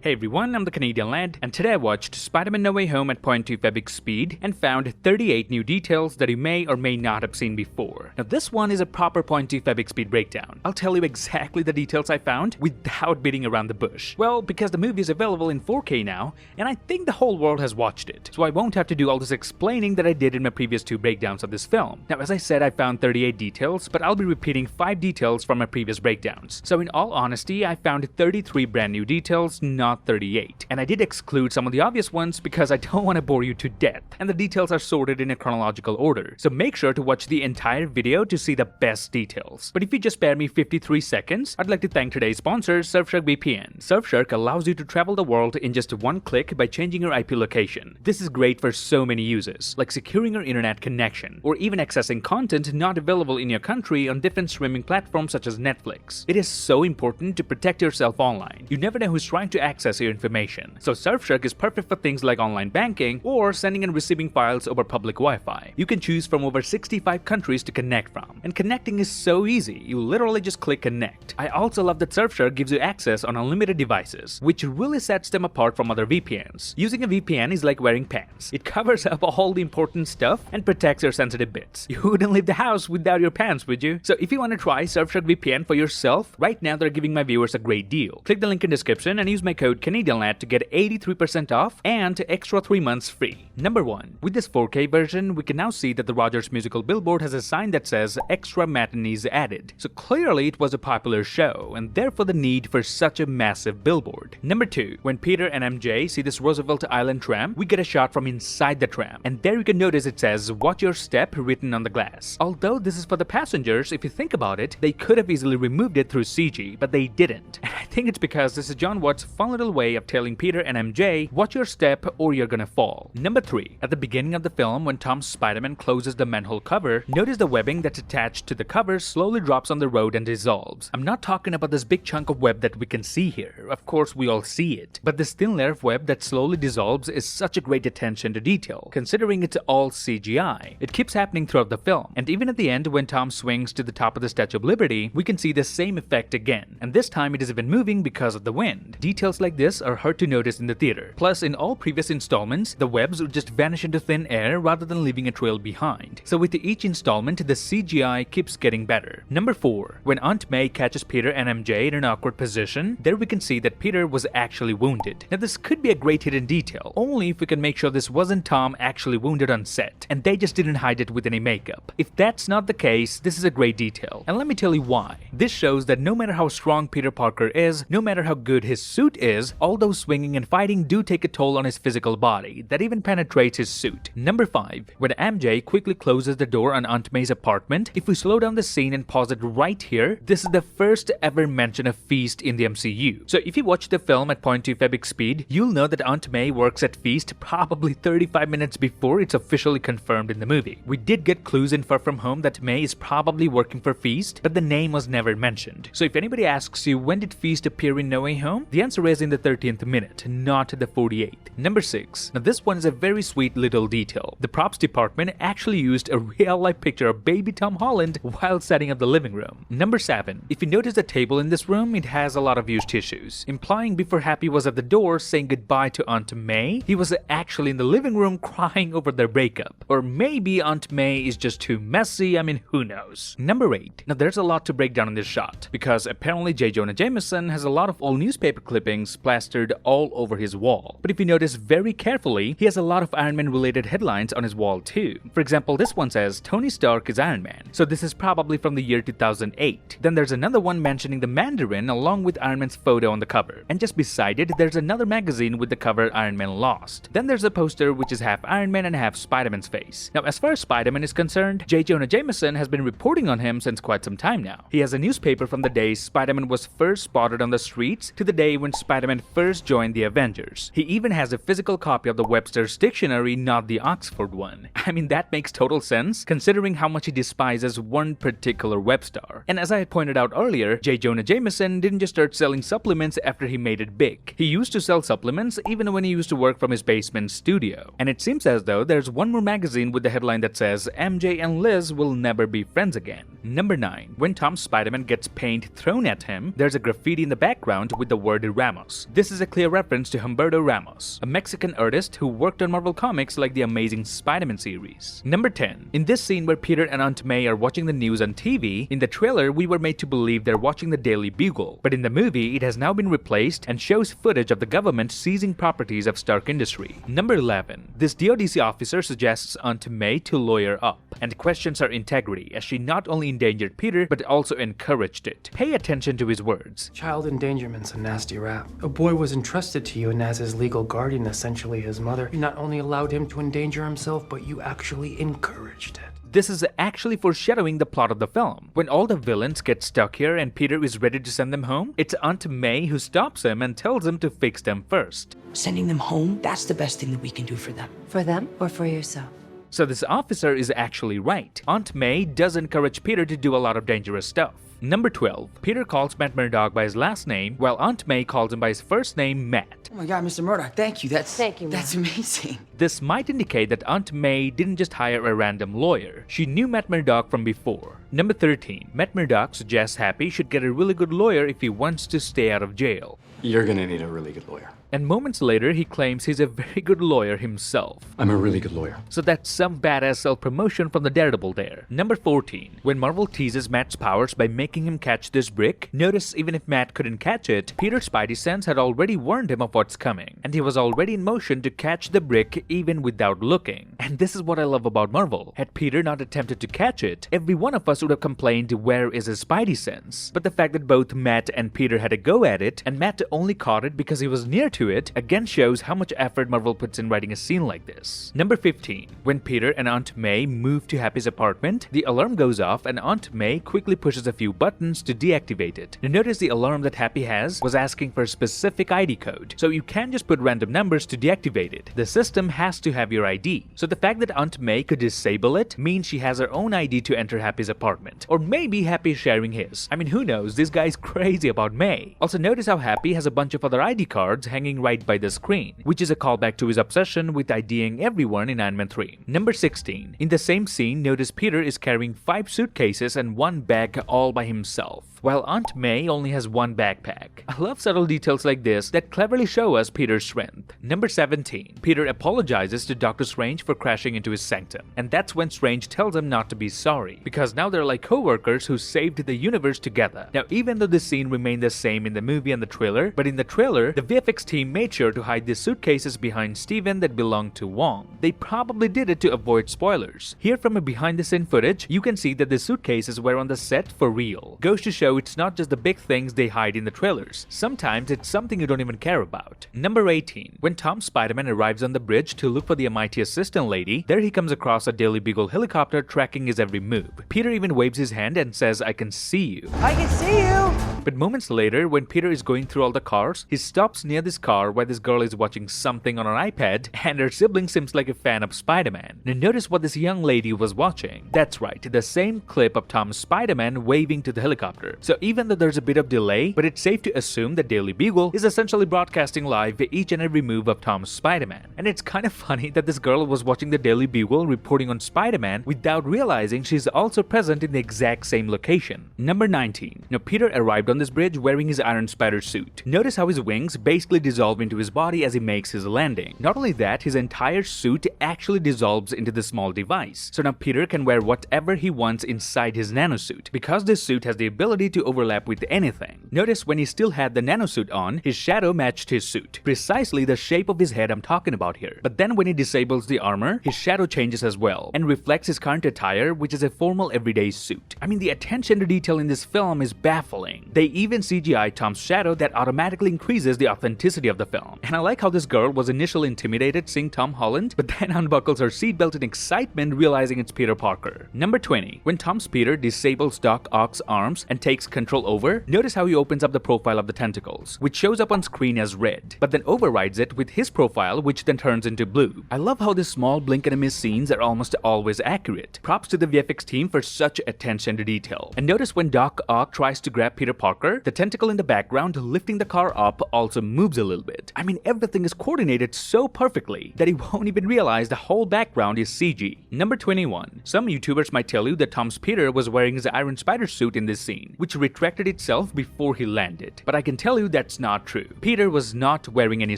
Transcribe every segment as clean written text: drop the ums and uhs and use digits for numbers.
Hey everyone, I'm the Canadian lad, and today I watched Spider-Man No Way Home at 0.2 Febix speed and found 38 new details that you may or may not have seen before. Now this one is a proper 0.2 Febix speed breakdown. I'll tell you exactly the details I found without beating around the bush. Well, because the movie is available in 4K now, and I think the whole world has watched it, so I won't have to do all this explaining that I did in my previous 2 breakdowns of this film. Now as I said, I found 38 details, but I'll be repeating 5 details from my previous breakdowns. So in all honesty, I found 33 brand new details, not 38. And I did exclude some of the obvious ones because I don't want to bore you to death, and the details are sorted in a chronological order, so make sure to watch the entire video to see the best details. But if you just spare me 53 seconds, I'd like to thank today's sponsor, Surfshark VPN. Surfshark allows you to travel the world in just one click by changing your IP location. This is great for so many uses, like securing your internet connection, or even accessing content not available in your country on different streaming platforms such as Netflix. It is so important to protect yourself online. You never know who's trying to access your information, so Surfshark is perfect for things like online banking or sending and receiving files over public Wi-Fi. You can choose from over 65 countries to connect from, and connecting is so easy, you literally just click connect. I also love that Surfshark gives you access on unlimited devices, which really sets them apart from other VPNs. Using a VPN is like wearing pants. It covers up all the important stuff and protects your sensitive bits. You wouldn't leave the house without your pants, would you? So if you want to try Surfshark VPN for yourself, right now they're giving my viewers a great deal. Click the link in the description and use my code CanadianLad to get 83% off and extra 3 months free. Number 1. With this 4K version, we can now see that the Rogers musical billboard has a sign that says extra matinees added. So clearly it was a popular show, and therefore the need for such a massive billboard. Number 2. When Peter and MJ see this Roosevelt Island tram, we get a shot from inside the tram, and there you can notice it says "Watch your step" written on the glass. Although this is for the passengers, if you think about it, they could have easily removed it through CG, but they didn't. And I think it's because this is John Watt's fun little way of telling Peter and MJ, watch your step or you're gonna fall. Number 3. At the beginning of the film, when Tom's Spider-Man closes the manhole cover, notice the webbing that's attached to the cover slowly drops on the road and dissolves. I'm not talking about this big chunk of web that we can see here. Of course, we all see it. But this thin layer of web that slowly dissolves is such a great attention to detail, considering it's all CGI. It keeps happening throughout the film, and even at the end when Tom swings to the top of the Statue of Liberty, we can see the same effect again, and this time it is even moving because of the wind. Details like this are hard to notice in the theater. Plus, in all previous installments, the webs would just vanish into thin air rather than leaving a trail behind. So with each installment, the CGI keeps getting better. Number 4. When Aunt May catches Peter and MJ in an awkward position, there we can see that Peter was actually wounded. Now this could be a great hidden detail, only if we can make sure this wasn't Tom actually wounded on set, and they just didn't hide it with any makeup. If that's not the case, this is a great detail, and let me tell you why. This shows that no matter how strong Peter Parker is, no matter how good his suit is, all those swinging and fighting do take a toll on his physical body that even penetrates his suit. Number 5. When MJ quickly closes the door on Aunt May's apartment, if we slow down the scene and pause it right here, this is the first ever mention of Feast in the MCU. So if you watch the film at 0.2 Febix speed, you'll know that Aunt May works at Feast probably 35 minutes before it's officially confirmed in the movie. We did get clues in Far From Home that May is probably working for Feast, but the name was never mentioned. So if anybody asks you when did Feast appear in No Way Home, the answer is in the 13th minute, not the 48th. Number 6. Now this one is a very sweet little detail. The props department actually used a real-life picture of baby Tom Holland while setting up the living room. Number 7. If you notice the table in this room, it has a lot of used tissues, implying before Happy was at the door saying goodbye to Aunt May, he was actually in the living room crying over their breakup. Or maybe Aunt May is just too messy, I mean, who knows. Number 8. Now there's a lot to break down in this shot, because apparently J. Jonah Jameson has a lot of old newspaper clippings plastered all over his wall. But if you notice very carefully, he has a lot of Iron Man related headlines on his wall too. For example, this one says Tony Stark is Iron Man, so this is probably from the year 2008. Then there's another one mentioning the Mandarin along with Iron Man's photo on the cover, and just beside it there's another magazine with the cover Iron Man Lost. Then there's a poster which is half Iron Man and half Spider-Man's face. Now as far as Spider-Man is concerned, J. Jonah Jameson has been reporting on him since quite some time now. He has a newspaper from the day Spider-Man was first spotted on the streets to the day when Spider-Man first joined the Avengers. He even has a physical copy of the Webster's Dictionary, not the Oxford one. I mean, that makes total sense considering how much he despises one particular web star. And as I had pointed out earlier, J. Jonah Jameson didn't just start selling supplements after he made it big. He used to sell supplements even when he used to work from his basement studio. And it seems as though there's one more magazine with the headline that says MJ and Liz will never be friends again. Number 9. When Tom Spider-Man gets paint thrown at him, there's a graffiti in the background with the word Ramos. This is a clear reference to Humberto Ramos, a Mexican artist who worked on Marvel Comics like the Amazing Spider-Man series. Number 10. In this scene where Peter and Aunt May are watching the news on TV, in the trailer we were made to believe they're watching the Daily Bugle, but in the movie it has now been replaced and shows footage of the government seizing properties of Stark Industry. Number 11. This DODC officer suggests Aunt May to lawyer up and questions her integrity as she not only endangered Peter but also encouraged it. Pay attention to his words. Child endangerment's a nasty rap. A boy was entrusted to you, and as his legal guardian, essentially his mother, you not only allowed him to endanger himself, but you actually encouraged it. This is actually foreshadowing the plot of the film. When all the villains get stuck here and Peter is ready to send them home, it's Aunt May who stops him and tells him to fix them first. Sending them home, that's the best thing that we can do for them. For them or for yourself? So this officer is actually right. Aunt May does encourage Peter to do a lot of dangerous stuff. Number 12. Peter calls Matt Murdock by his last name, while Aunt May calls him by his first name, Matt. Oh my god, Mr. Murdoch, thank you. Thank you, Matt. That's amazing. This might indicate that Aunt May didn't just hire a random lawyer. She knew Matt Murdock from before. Number 13. Matt Murdock suggests Happy should get a really good lawyer if he wants to stay out of jail. You're gonna need a really good lawyer. And moments later, he claims he's a very good lawyer himself. I'm a really good lawyer. So that's some badass self-promotion from the Daredevil there. Number 14. When Marvel teases Matt's powers by making him catch this brick, notice even if Matt couldn't catch it, Peter's Spidey sense had already warned him of what's coming, and he was already in motion to catch the brick even without looking. And this is what I love about Marvel. Had Peter not attempted to catch it, every one of us would have complained where is his Spidey sense. But the fact that both Matt and Peter had a go at it, and Matt only caught it because he was near to it, again shows how much effort Marvel puts in writing a scene like this. Number 15. When Peter and Aunt May move to Happy's apartment, the alarm goes off and Aunt May quickly pushes a few buttons to deactivate it. Now notice the alarm that Happy has was asking for a specific ID code, so you can't just put random numbers to deactivate it. The system has to have your ID. So the fact that Aunt May could disable it means she has her own ID to enter Happy's apartment. Or maybe Happy's sharing his. I mean, who knows, this guy's crazy about May. Also notice how Happy has a bunch of other ID cards hanging right by the screen, which is a callback to his obsession with IDing everyone in Iron Man 3. Number 16. In the same scene, notice Peter is carrying 5 suitcases and 1 bag all by himself, while Aunt May only has 1 backpack. I love subtle details like this that cleverly show us Peter's strength. Number 17. Peter apologizes to Doctor Strange for crashing into his sanctum, and that's when Strange tells him not to be sorry, because now they're like co-workers who saved the universe together. Now even though this scene remained the same in the movie and the trailer, but in the trailer, the VFX team made sure to hide the suitcases behind Steven that belonged to Wong. They probably did it to avoid spoilers. Here from a behind-the-scene footage, you can see that the suitcases were on the set for real. Goes to show it's not just the big things they hide in the trailers. Sometimes it's something you don't even care about. Number 18. When Tom Spider-Man arrives on the bridge to look for the MIT assistant lady, there he comes across a Daily Bugle helicopter tracking his every move. Peter even waves his hand and says, "I can see you." I can see you! But moments later, when Peter is going through all the cars, he stops near this car where this girl is watching something on her iPad, and her sibling seems like a fan of Spider-Man. Now notice what this young lady was watching. That's right, the same clip of Tom Spider-Man waving to the helicopter. So even though there's a bit of delay, but it's safe to assume that Daily Bugle is essentially broadcasting live each and every move of Tom's Spider-Man. And it's kind of funny that this girl was watching the Daily Bugle reporting on Spider-Man without realizing she's also present in the exact same location. Number 19. Now Peter arrived on this bridge wearing his Iron Spider suit. Notice how his wings basically dissolve into his body as he makes his landing. Not only that, his entire suit actually dissolves into the small device. So now Peter can wear whatever he wants inside his nanosuit, because this suit has the ability to overlap with anything. Notice when he still had the nanosuit on, his shadow matched his suit. Precisely the shape of his head I'm talking about here. But then when he disables the armor, his shadow changes as well, and reflects his current attire, which is a formal everyday suit. I mean, the attention to detail in this film is baffling. They even CGI Tom's shadow that automatically increases the authenticity of the film. And I like how this girl was initially intimidated seeing Tom Holland, but then unbuckles her seatbelt in excitement realizing it's Peter Parker. Number 20. When Tom's Peter disables Doc Ock's arms and takes control over, notice how he opens up the profile of the tentacles, which shows up on screen as red, but then overrides it with his profile, which then turns into blue. I love how these small blink and miss scenes are almost always accurate. Props to the VFX team for such attention to detail. And notice when Doc Ock tries to grab Peter Parker Parker, the tentacle in the background lifting the car up also moves a little bit. I mean, everything is coordinated so perfectly that you won't even realize the whole background is CG. Number 21. Some YouTubers might tell you that Tom's Peter was wearing his Iron Spider suit in this scene, which retracted itself before he landed. But I can tell you that's not true. Peter was not wearing any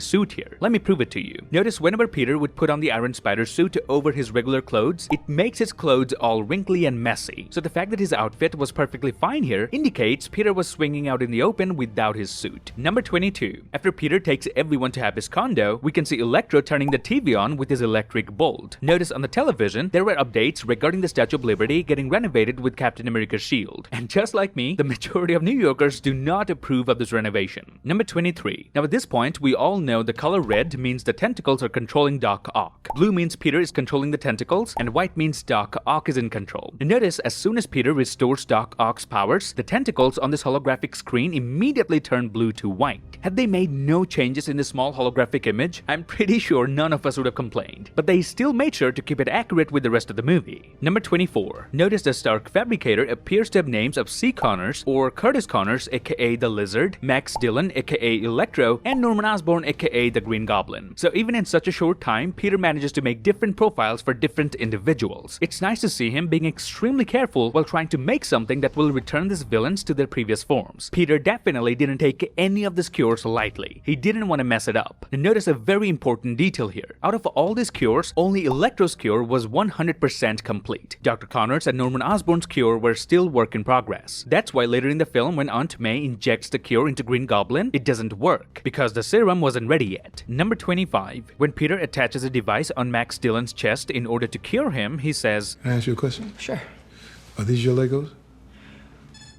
suit here. Let me prove it to you. Notice whenever Peter would put on the Iron Spider suit over his regular clothes, it makes his clothes all wrinkly and messy. So the fact that his outfit was perfectly fine here indicates Peter was swinging out in the open without his suit. Number 22. After Peter takes everyone to Happy's condo, we can see Electro turning the TV on with his electric bolt. Notice on the television, there were updates regarding the Statue of Liberty getting renovated with Captain America's shield. And just like me, the majority of New Yorkers do not approve of this renovation. Number 23. Now at this point, we all know the color red means the tentacles are controlling Doc Ock. Blue means Peter is controlling the tentacles, and white means Doc Ock is in control. And notice as soon as Peter restores Doc Ock's powers, the tentacles on this holographic screen immediately turn blue to white. Had they made no changes in this small holographic image, I'm pretty sure none of us would have complained. But they still made sure to keep it accurate with the rest of the movie. Number 24. Notice the Stark Fabricator appears to have names of C. Connors or Curtis Connors aka the Lizard, Max Dillon aka Electro, and Norman Osborn aka the Green Goblin. So even in such a short time, Peter manages to make different profiles for different individuals. It's nice to see him being extremely careful while trying to make something that will return these villains to their previous forms. Peter definitely didn't take any of these cures lightly. He didn't want to mess it up. And notice a very important detail here. Out of all these cures, only Electro's cure was 100% complete. Dr. Connors and Norman Osborn's cure were still work in progress. That's why later in the film, when Aunt May injects the cure into Green Goblin, it doesn't work, because the serum wasn't ready yet. Number 25. When Peter attaches a device on Max Dillon's chest in order to cure him, he says, Can I ask you a question? Sure. Are these your Legos?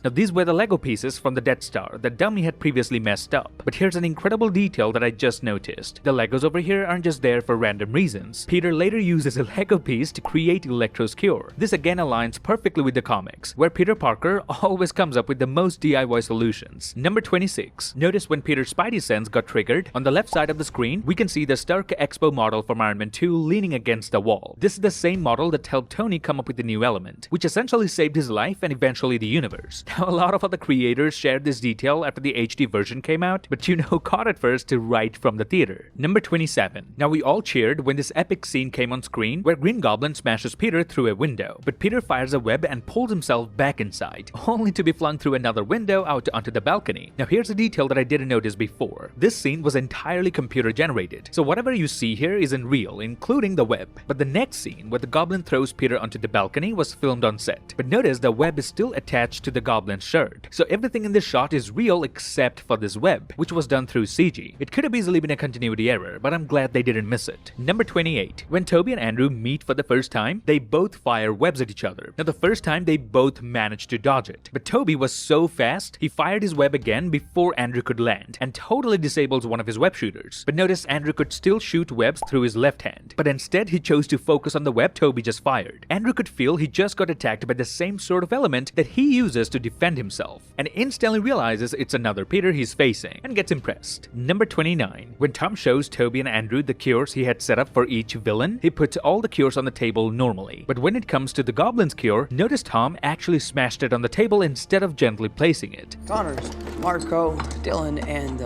Now these were the Lego pieces from the Death Star that Dummy had previously messed up. But here's an incredible detail that I just noticed. The Legos over here aren't just there for random reasons. Peter later uses a Lego piece to create Electro's cure. This again aligns perfectly with the comics, where Peter Parker always comes up with the most DIY solutions. Number 26. Notice when Peter's Spidey sense got triggered, on the left side of the screen, we can see the Stark Expo model from Iron Man 2 leaning against the wall. This is the same model that helped Tony come up with the new element, which essentially saved his life and eventually the universe. Now, a lot of other creators shared this detail after the HD version came out, but you know who caught it first to write from the theater. Number 27. Now we all cheered when this epic scene came on screen where Green Goblin smashes Peter through a window, but Peter fires a web and pulls himself back inside, only to be flung through another window out onto the balcony. Now here's a detail that I didn't notice before. This scene was entirely computer generated, so whatever you see here isn't real, including the web. But the next scene where the Goblin throws Peter onto the balcony was filmed on set. But notice the web is still attached to the Goblin's shirt. So everything in this shot is real except for this web, which was done through CG. It could have easily been a continuity error, but I'm glad they didn't miss it. Number 28. When Toby and Andrew meet for the first time, they both fire webs at each other. Now the first time they both managed to dodge it, but Toby was so fast, he fired his web again before Andrew could land, and totally disables one of his web shooters. But notice Andrew could still shoot webs through his left hand, but instead he chose to focus on the web Toby just fired. Andrew could feel he just got attacked by the same sort of element that he uses to defend himself, and instantly realizes it's another Peter he's facing, and gets impressed. Number 29. When Tom shows Toby and Andrew the cures he had set up for each villain, he puts all the cures on the table normally. But when it comes to the Goblin's cure, notice Tom actually smashed it on the table instead of gently placing it. Connors, Marco, Dylan, and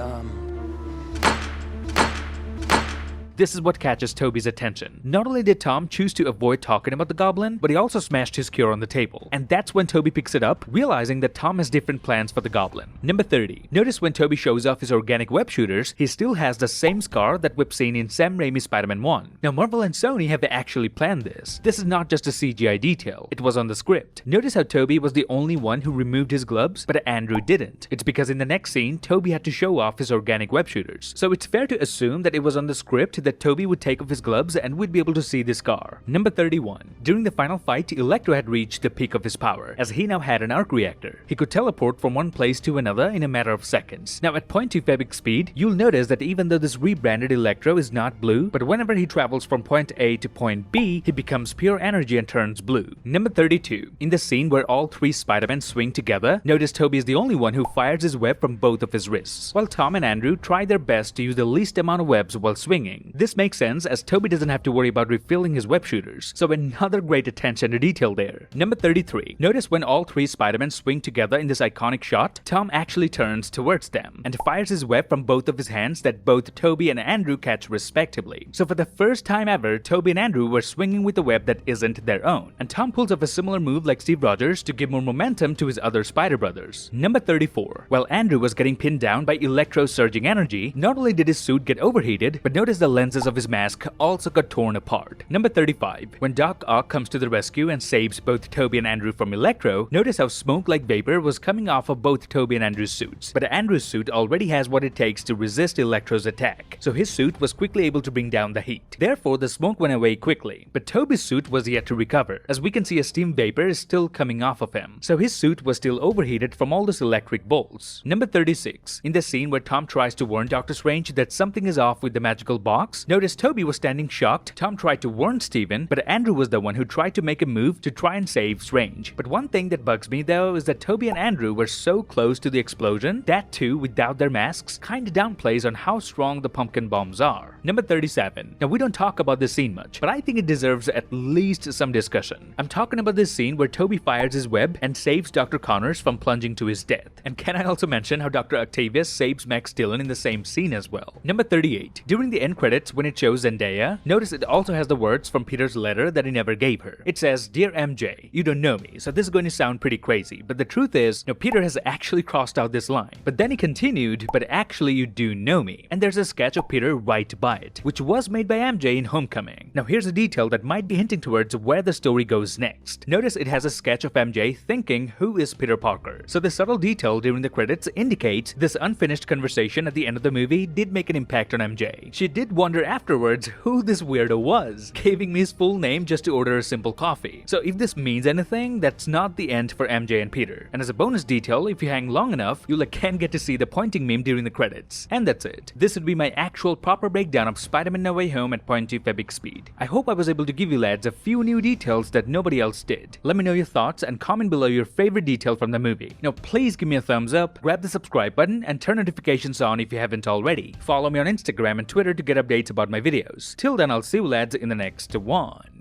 This is what catches Toby's attention. Not only did Tom choose to avoid talking about the Goblin, but he also smashed his cure on the table. And that's when Toby picks it up, realizing that Tom has different plans for the Goblin. Number 30. Notice when Toby shows off his organic web shooters, he still has the same scar that we've seen in Sam Raimi's Spider-Man 1. Now Marvel and Sony have actually planned this. This is not just a CGI detail, it was on the script. Notice how Toby was the only one who removed his gloves, but Andrew didn't. It's because in the next scene, Toby had to show off his organic web shooters. So it's fair to assume that it was on the script that Toby would take off his gloves and we'd be able to see this scar. Number 31. During the final fight, Electro had reached the peak of his power, as he now had an arc reactor. He could teleport from one place to another in a matter of seconds. Now at 0.2 Febix speed, you'll notice that even though this rebranded Electro is not blue, but whenever he travels from point A to point B, he becomes pure energy and turns blue. Number 32. In the scene where all three Spider-Men swing together, notice Toby is the only one who fires his web from both of his wrists, while Tom and Andrew try their best to use the least amount of webs while swinging. This makes sense as Toby doesn't have to worry about refilling his web shooters, so another great attention to detail there. Number 33. Notice when all three Spider-Men swing together in this iconic shot, Tom actually turns towards them and fires his web from both of his hands that both Toby and Andrew catch respectively. So for the first time ever, Toby and Andrew were swinging with a web that isn't their own, and Tom pulls off a similar move like Steve Rogers to give more momentum to his other Spider Brothers. Number 34. While Andrew was getting pinned down by Electro's surging energy, not only did his suit get overheated, but notice the lenses of his mask also got torn apart. Number 35. When Doc Ock comes to the rescue and saves both Toby and Andrew from Electro, notice how smoke-like vapor was coming off of both Toby and Andrew's suits, but Andrew's suit already has what it takes to resist Electro's attack, so his suit was quickly able to bring down the heat. Therefore, the smoke went away quickly, but Toby's suit was yet to recover, as we can see a steam vapor is still coming off of him, so his suit was still overheated from all those electric bolts. Number 36. In the scene where Tom tries to warn Doctor Strange that something is off with the magical box, notice Toby was standing shocked. Tom tried to warn Steven, but Andrew was the one who tried to make a move to try and save Strange. But one thing that bugs me though is that Toby and Andrew were so close to the explosion that too, without their masks, kinda downplays on how strong the pumpkin bombs are. Number 37. Now we don't talk about this scene much, but I think it deserves at least some discussion. I'm talking about this scene where Toby fires his web and saves Dr. Connors from plunging to his death. And can I also mention how Dr. Octavius saves Max Dillon in the same scene as well. Number 38. During the end credits when it shows Zendaya, notice it also has the words from Peter's letter that he never gave her. It says, "Dear MJ, you don't know me," so this is going to sound pretty crazy, but the truth is, Peter has actually crossed out this line. But then he continued, "But actually you do know me," and there's a sketch of Peter right by it, which was made by MJ in Homecoming. Now here's a detail that might be hinting towards where the story goes next. Notice it has a sketch of MJ thinking, who is Peter Parker? So the subtle detail during the credits indicates this unfinished conversation at the end of the movie did make an impact on MJ. She did wonder afterwards who this weirdo was, giving me his full name just to order a simple coffee. So if this means anything, that's not the end for MJ and Peter. And as a bonus detail, if you hang long enough, you'll again get to see the pointing meme during the credits. And that's it. This would be my actual proper breakdown of Spider-Man No Way Home at 0.2 Febic speed. I hope I was able to give you lads a few new details that nobody else did. Let me know your thoughts and comment below your favorite detail from the movie. Now please give me a thumbs up, grab the subscribe button, and turn notifications on if you haven't already. Follow me on Instagram and Twitter to get updates about my videos. Till then, I'll see you lads in the next one.